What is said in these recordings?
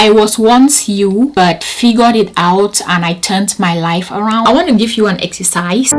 I was once you, but figured it out and I turned my life around. I want to give you an exercise.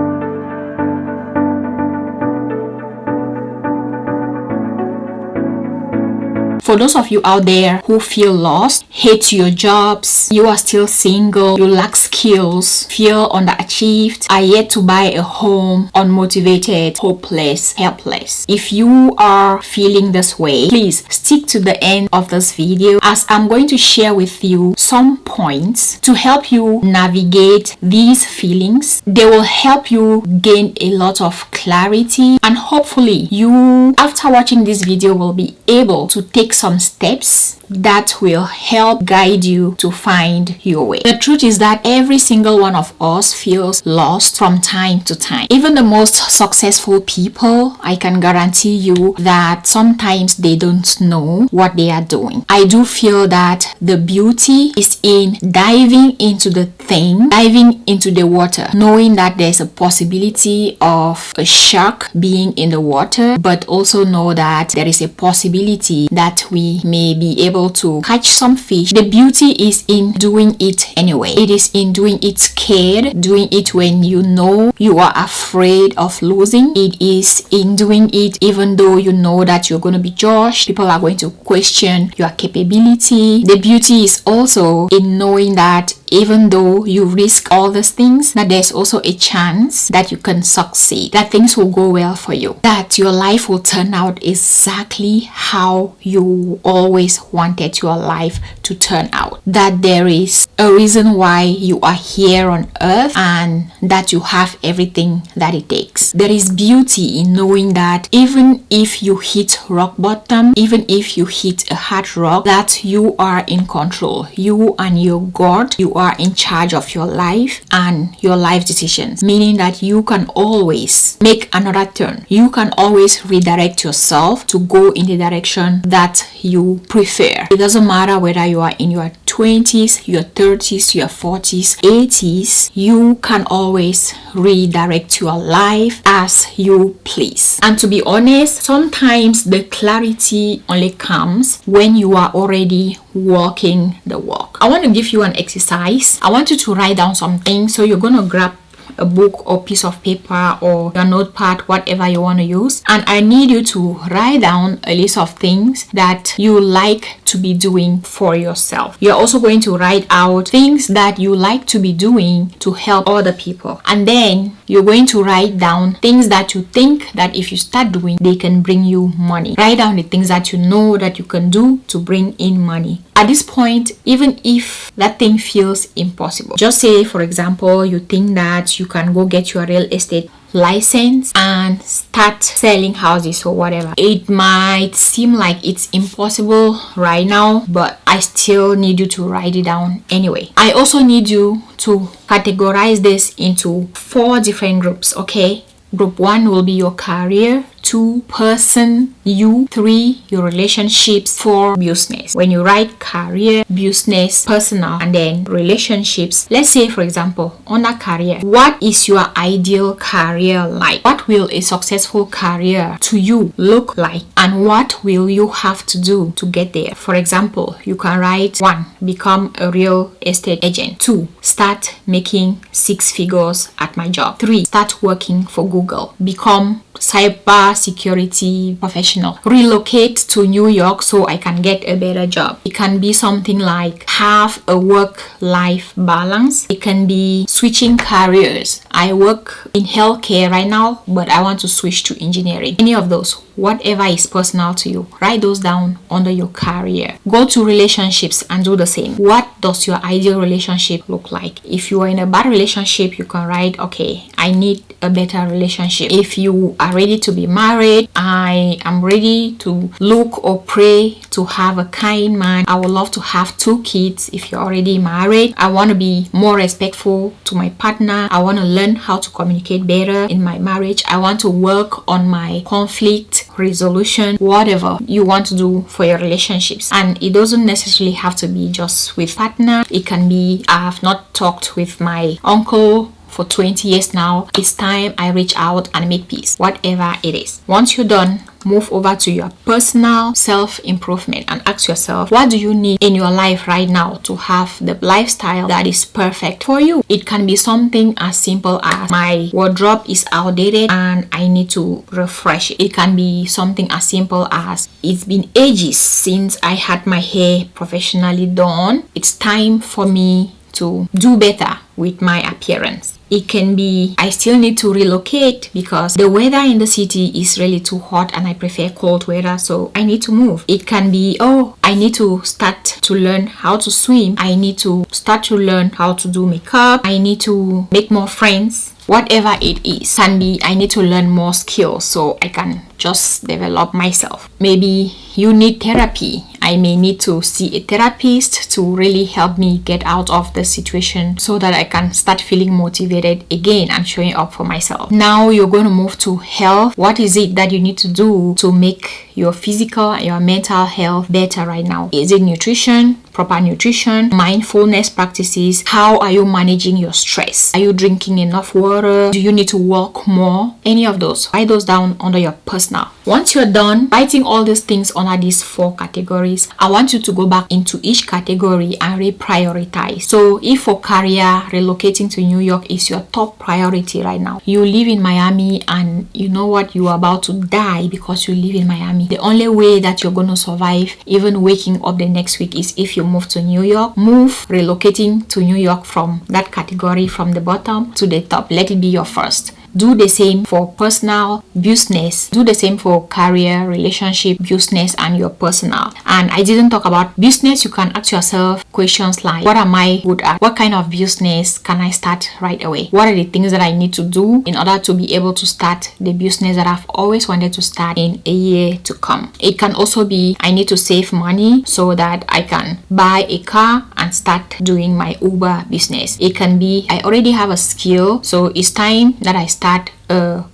For those of you out there who feel lost, hate your jobs, you are still single, you lack skills, feel underachieved, are yet to buy a home, unmotivated, hopeless, helpless. If you are feeling this way, please stick to the end of this video, as I'm going to share with you some points to help you navigate these feelings. They will help you gain a lot of clarity, and hopefully you, after watching this video, will be able to take some steps that will help guide you to find your way. The truth is that every single one of us feels lost from time to time. Even the most successful people, I can guarantee you that sometimes they don't know what they are doing. I do feel that the beauty is in diving into the thing, diving into the water, knowing that there's a possibility of a shark being in the water, but also know that there is a possibility that we may be able to catch some fish. The beauty is in doing it anyway. It is in doing it scared, doing it when you know you are afraid of losing. It is in doing it even though you know that you're going to be judged. People are going to question your capability. The beauty is also in knowing that even though you risk all these things, that there's also a chance that you can succeed, that things will go well for you, that your life will turn out exactly how you always wanted your life to turn out, that there is a reason why you are here on earth and that you have everything that it takes. There is beauty in knowing that even if you hit rock bottom, even if you hit a hard rock, that you are in control. You and your God, you are in charge of your life and your life decisions, meaning that you can always make another turn. You can always redirect yourself to go in the direction that you prefer. It doesn't matter whether you are in your 20s, your 30s, your 40s, 80s, you can always redirect your life as you please. And to be honest, sometimes the clarity only comes when you are already walking the walk. I want to give you an exercise. I want you to write down something. So you're going to grab a book or piece of paper or your notepad, whatever you want to use, and I need you to write down a list of things that you like to be doing for yourself. You're also going to write out things that you like to be doing to help other people, and then you're going to write down things that you think that if you start doing, they can bring you money. Write down the things that you know that you can do to bring in money. At this point, even if that thing feels impossible, just say, for example, you think that you can go get your real estate license and start selling houses or whatever. It might seem like it's impossible right now, but I still need you to write it down anyway. I also need you to categorize this into 4 different groups, okay? Group 1 will be your career, 2 person, you, 3 your relationships, 4 business. When you write career, business, personal, and then relationships, let's say for example under career, what is your ideal career like? What will a successful career to you look like, and what will you have to do to get there? For example, you can write 1, become a real estate agent. 2, start making 6 figures at my job. 3, start working for Google. Become cyber security professional. Relocate to New York so I can get a better job. It can be something like have a work-life balance. It can be switching careers. I work in healthcare right now, but I want to switch to engineering. Any of those, whatever is personal to you, write those down under your career. Go to relationships and do the same. What does your ideal relationship look like? If you are in a bad relationship, you can write, okay, I need a better relationship. If you are ready to be married, I am ready to look or pray to have a kind man. I would love to have 2 kids if you're already married. I want to be more respectful to my partner. I want to learn how to communicate better in my marriage. I want to work on my conflict resolution, whatever you want to do for your relationships. And it doesn't necessarily have to be just with partner. It can be, I have not talked with my uncle for 20 years now. It's time I reach out and make peace. Whatever it is. Once you're done, move over to your personal self-improvement and ask yourself, what do you need in your life right now to have the lifestyle that is perfect for you? It can be something as simple as my wardrobe is outdated and I need to refresh it. It can be something as simple as it's been ages since I had my hair professionally done. It's time for me to do better with my appearance. It can be I still need to relocate because the weather in the city is really too hot and I prefer cold weather, so I need to move. It can be, oh, I need to start to learn how to swim. I need to start to learn how to do makeup. I need to make more friends. Whatever it is, can be I need to learn more skills so I can just develop myself. Maybe you need therapy. I may need to see a therapist to really help me get out of the situation so that I can start feeling motivated again and showing up for myself. Now you're going to move to health. What is it that you need to do to make your physical and your mental health better right now? Is it nutrition? Proper nutrition, mindfulness practices? How are you managing your stress? Are you drinking enough water? Do you need to walk more? Any of those. Write those down under your personal. Once you're done writing all these things under these 4 categories, I want you to go back into each category and reprioritize. So if for career, relocating to New York is your top priority right now. You live in Miami and you know what, you are about to die because you live in Miami. The only way that you're going to survive even waking up the next week is if you move to New York. Move relocating to New York from that category, from the bottom to the top. Let it be your first. Do the same for personal, business. Do the same for career, relationship, business, and your personal. And I didn't talk about business. You can ask yourself questions like, what am I good at? What kind of business can I start right away? What are the things that I need to do in order to be able to start the business that I've always wanted to start in a year to come? It can also be, I need to save money so that I can buy a car and start doing my Uber business. It can be, I already have a skill, so it's time that I start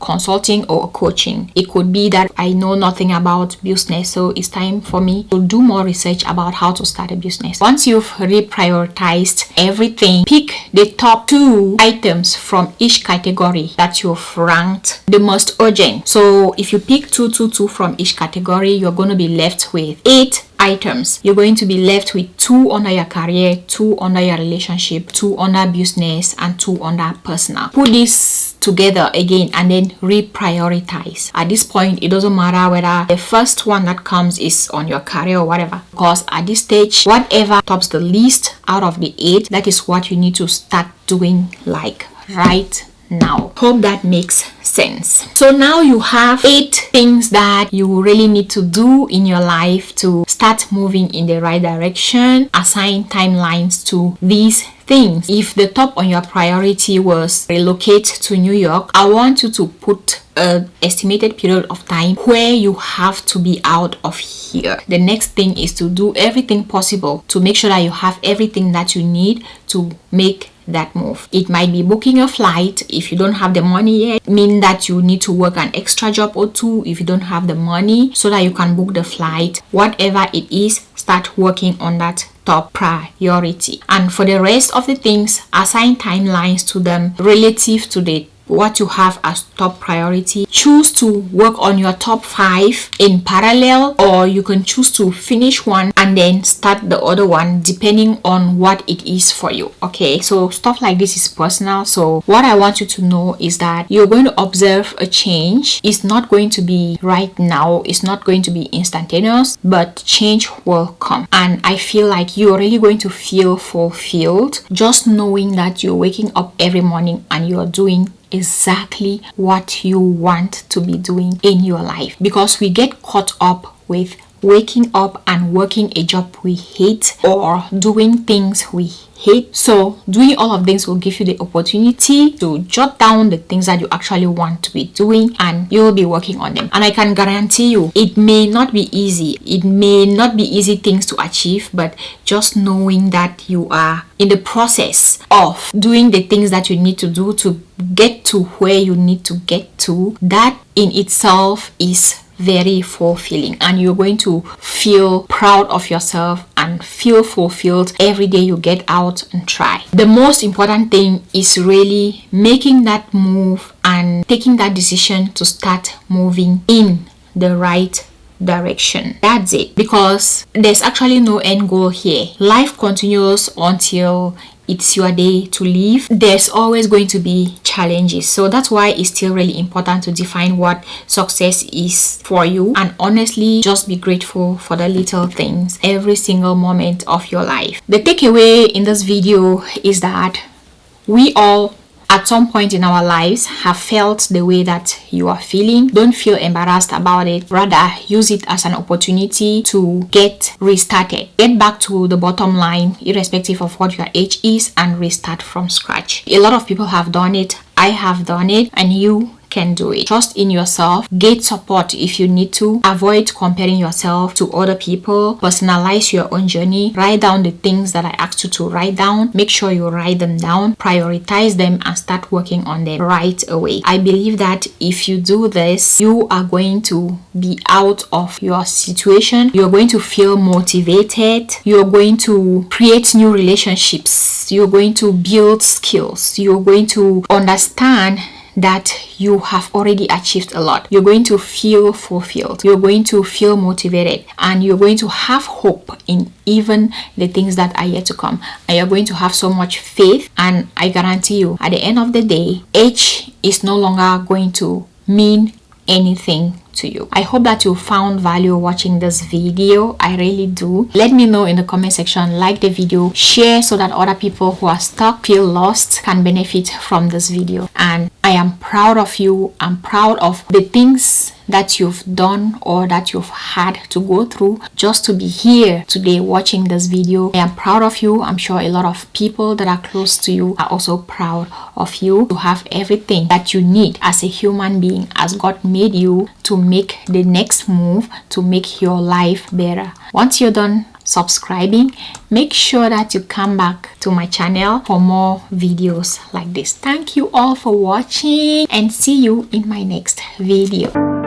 consulting or coaching. It could be that I know nothing about business, so it's time for me to do more research about how to start a business. Once you've reprioritized everything, pick the top 2 items from each category that you've ranked the most urgent. So if you pick 2 from each category, you're going to be left with 8 items. You're going to be left with 2 under your career, 2 under your relationship, 2 under business, and 2 under personal. Put this together again and then reprioritize. At this point, it doesn't matter whether the first one that comes is on your career or whatever, because at this stage, whatever tops the list out of the 8, that is what you need to start doing like right now. Hope that makes sense. So now you have 8 things that you really need to do in your life to start moving in the right direction. Assign timelines to these things. If the top on your priority was relocate to New York, I want you to put an estimated period of time where you have to be out of here. The next thing is to do everything possible to make sure that you have everything that you need to make that move. It might be booking a flight if you don't have the money yet. Mean that you need to work an extra job or 2 if you don't have the money so that you can book the flight. Whatever it is, start working on that top priority. And for the rest of the things, assign timelines to them relative to the what you have as top priority. Choose to work on your top 5 in parallel, or you can choose to finish one and then start the other one depending on what it is for you. Okay, so stuff like this is personal. So what I want you to know is that you're going to observe a change. It's not going to be right now, it's not going to be instantaneous, but change will come. And I feel like you're really going to feel fulfilled just knowing that you're waking up every morning and you're doing exactly what you want to be doing in your life. Because we get caught up with waking up and working a job we hate or doing things we hate. So doing all of things will give you the opportunity to jot down the things that you actually want to be doing, and you will be working on them. And I can guarantee you it may not be easy. It may not be easy things to achieve, but just knowing that you are in the process of doing the things that you need to do to get to where you need to get to, that in itself is very fulfilling, and you're going to feel proud of yourself and feel fulfilled every day you get out and try. The most important thing is really making that move and taking that decision to start moving in the right direction. That's it, because there's actually no end goal here. Life continues until it's your day to live. There's always going to be challenges, so that's why it's still really important to define what success is for you, and honestly just be grateful for the little things every single moment of your life. The takeaway in this video is that we all at some point in our lives have felt the way that you are feeling. Don't feel embarrassed about it. Rather, use it as an opportunity to get restarted. Get back to the bottom line, irrespective of what your age is, and restart from scratch. A lot of people have done it. I have done it, and you can do it. Trust in yourself. Get support if you need to. Avoid comparing yourself to other people. Personalize your own journey. Write down the things that I asked you to write down. Make sure you write them down. Prioritize them and start working on them right away. I believe that if you do this, you are going to be out of your situation. You're going to feel motivated. You're going to create new relationships. You're going to build skills. You're going to understand that you have already achieved a lot. You're going to feel fulfilled. You're going to feel motivated, and you're going to have hope in even the things that are yet to come. And you're going to have so much faith, and I guarantee you, at the end of the day, age is no longer going to mean anything to you. I hope that you found value watching this video. I really do. Let me know in the comment section. Like the video, share so that other people who are stuck, feel lost, can benefit from this video. And I am proud of you. I'm proud of the things that you've done or that you've had to go through just to be here today watching this video. I am proud of you. I'm sure a lot of people that are close to you are also proud of you. To have everything that you need as a human being, as God made you, to make the next move, to make your life better. Once you're done subscribing, make sure that you come back to my channel for more videos like this. Thank you all for watching, and see you in my next video.